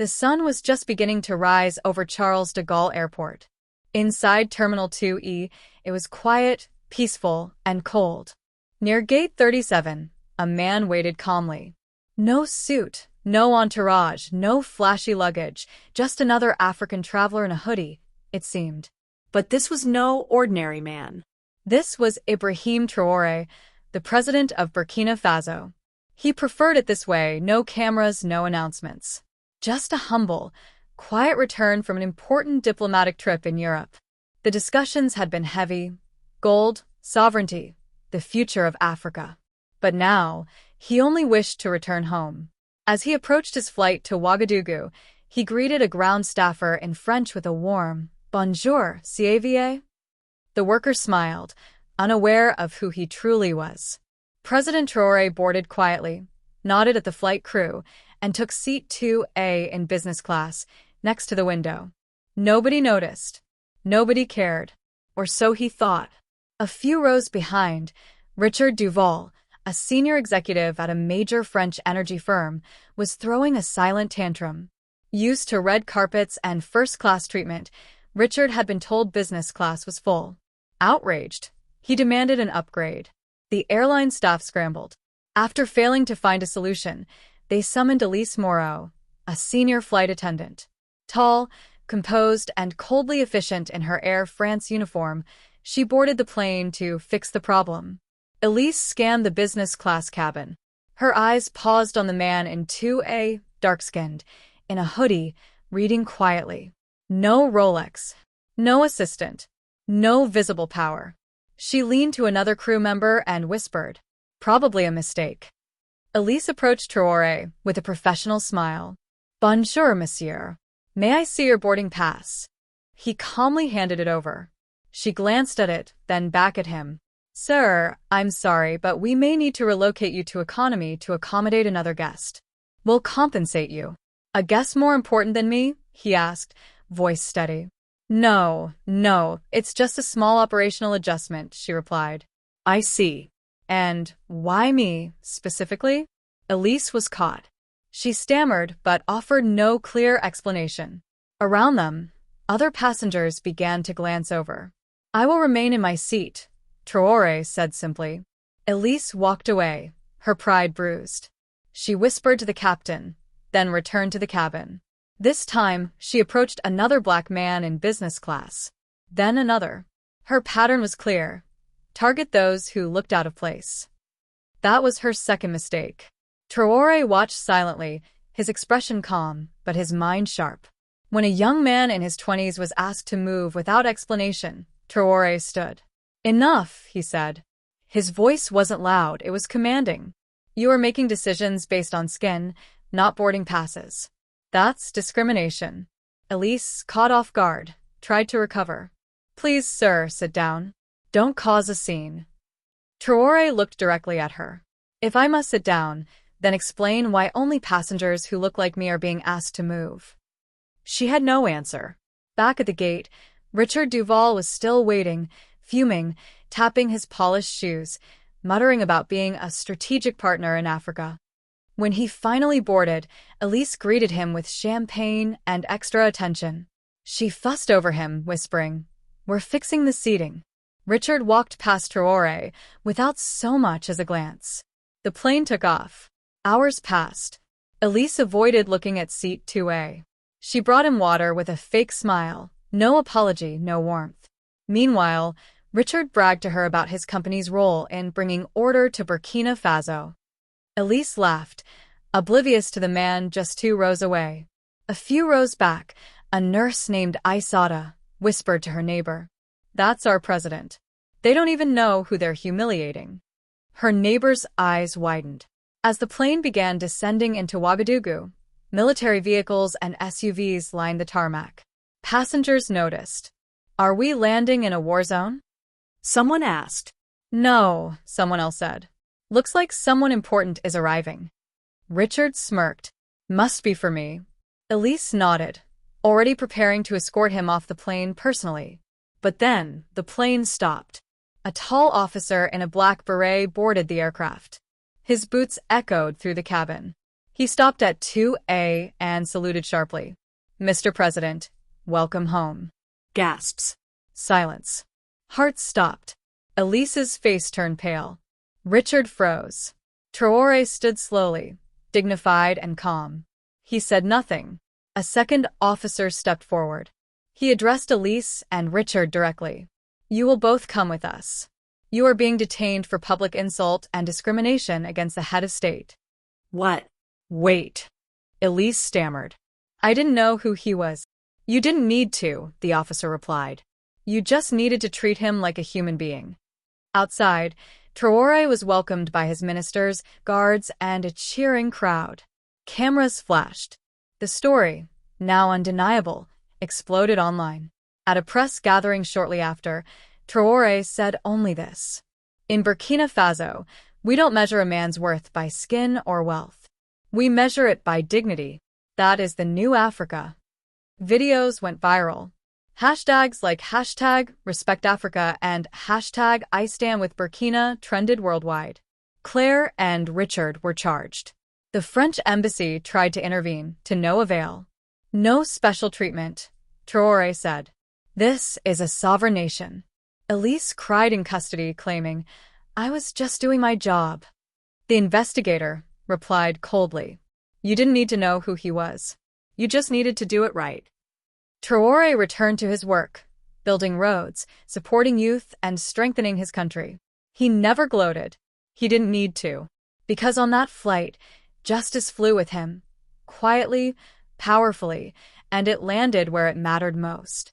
The sun was just beginning to rise over Charles de Gaulle Airport. Inside Terminal 2E, it was quiet, peaceful, and cold. Near Gate 37, a man waited calmly. No suit, no entourage, no flashy luggage, just another African traveler in a hoodie, it seemed. But this was no ordinary man. This was Ibrahim Traore, the president of Burkina Faso. He preferred it this way, no cameras, no announcements. Just a humble, quiet return from an important diplomatic trip in Europe. The discussions had been heavy: gold, sovereignty, the future of Africa. But now, he only wished to return home. As he approached his flight to Ouagadougou, he greeted a ground staffer in French with a warm, "Bonjour, Xavier." The worker smiled, unaware of who he truly was. President Traoré boarded quietly, nodded at the flight crew, and took seat 2A in business class, next to the window. Nobody noticed. Nobody cared. Or so he thought. A few rows behind, Richard Duval, a senior executive at a major French energy firm, was throwing a silent tantrum. Used to red carpets and first-class treatment, Richard had been told business class was full. Outraged, he demanded an upgrade. The airline staff scrambled. After failing to find a solution, they summoned Elise Moreau, a senior flight attendant. Tall, composed, and coldly efficient in her Air France uniform, she boarded the plane to fix the problem. Elise scanned the business class cabin. Her eyes paused on the man in 2A, dark-skinned, in a hoodie, reading quietly. No Rolex. No assistant. No visible power. She leaned to another crew member and whispered, "Probably a mistake." Elise approached Traoré with a professional smile. "Bonjour, monsieur. May I see your boarding pass?" He calmly handed it over. She glanced at it, then back at him. "Sir, I'm sorry, but we may need to relocate you to economy to accommodate another guest. We'll compensate you." "A guest more important than me?" he asked, voice steady. No, it's just a small operational adjustment," she replied. "I see. And why me, specifically?" Elise was caught. She stammered but offered no clear explanation. Around them, other passengers began to glance over. "I will remain in my seat," Traoré said simply. Elise walked away, her pride bruised. She whispered to the captain, then returned to the cabin. This time, she approached another black man in business class. Then another. Her pattern was clear. Target those who looked out of place. That was her second mistake. Traoré watched silently, his expression calm, but his mind sharp. When a young man in his 20s was asked to move without explanation, Traoré stood. "Enough," he said. His voice wasn't loud, it was commanding. "You are making decisions based on skin, not boarding passes. That's discrimination." Elise, caught off guard, tried to recover. "Please, sir, sit down. Don't cause a scene." Traoré looked directly at her. "If I must sit down, then explain why only passengers who look like me are being asked to move." She had no answer. Back at the gate, Richard Duval was still waiting, fuming, tapping his polished shoes, muttering about being a strategic partner in Africa. When he finally boarded, Elise greeted him with champagne and extra attention. She fussed over him, whispering, "We're fixing the seating." Richard walked past Traoré without so much as a glance. The plane took off. Hours passed. Elise avoided looking at seat 2A. She brought him water with a fake smile, no apology, no warmth. Meanwhile, Richard bragged to her about his company's role in bringing order to Burkina Faso. Elise laughed, oblivious to the man just 2 rows away. A few rows back, a nurse named Aissata whispered to her neighbor, "That's our president. They don't even know who they're humiliating." Her neighbor's eyes widened. As the plane began descending into Ouagadougou, military vehicles and SUVs lined the tarmac. Passengers noticed. "Are we landing in a war zone?" Someone asked. "No," someone else said. "Looks like someone important is arriving." Richard smirked. "Must be for me." Elise nodded, already preparing to escort him off the plane personally. But then, the plane stopped. A tall officer in a black beret boarded the aircraft. His boots echoed through the cabin. He stopped at 2A and saluted sharply. Mr. President, welcome home. Gasps. Silence. Hearts stopped. Elise's face turned pale. Richard froze. Traoré stood slowly, dignified and calm. He said nothing. A second officer stepped forward. He addressed Elise and Richard directly. You will both come with us. You are being detained for public insult and discrimination against the head of state. What? Wait. Elise stammered. I didn't know who he was. You didn't need to, the officer replied. You just needed to treat him like a human being. Outside, Traoré was welcomed by his ministers, guards, and a cheering crowd. Cameras flashed. The story, now undeniable, exploded online. At a press gathering shortly after, Traoré said only this. In Burkina Faso, we don't measure a man's worth by skin or wealth. We measure it by dignity. That is the new Africa. Videos went viral. Hashtags like #RespectAfrica and #IStandWithBurkina trended worldwide. Claire and Richard were charged. The French embassy tried to intervene, to no avail. No special treatment, Traoré said. This is a sovereign nation. Elise cried in custody, claiming, I was just doing my job. The investigator replied coldly. You didn't need to know who he was. You just needed to do it right. Traoré returned to his work, building roads, supporting youth, and strengthening his country. He never gloated. He didn't need to. Because on that flight, justice flew with him, quietly, powerfully, and it landed where it mattered most.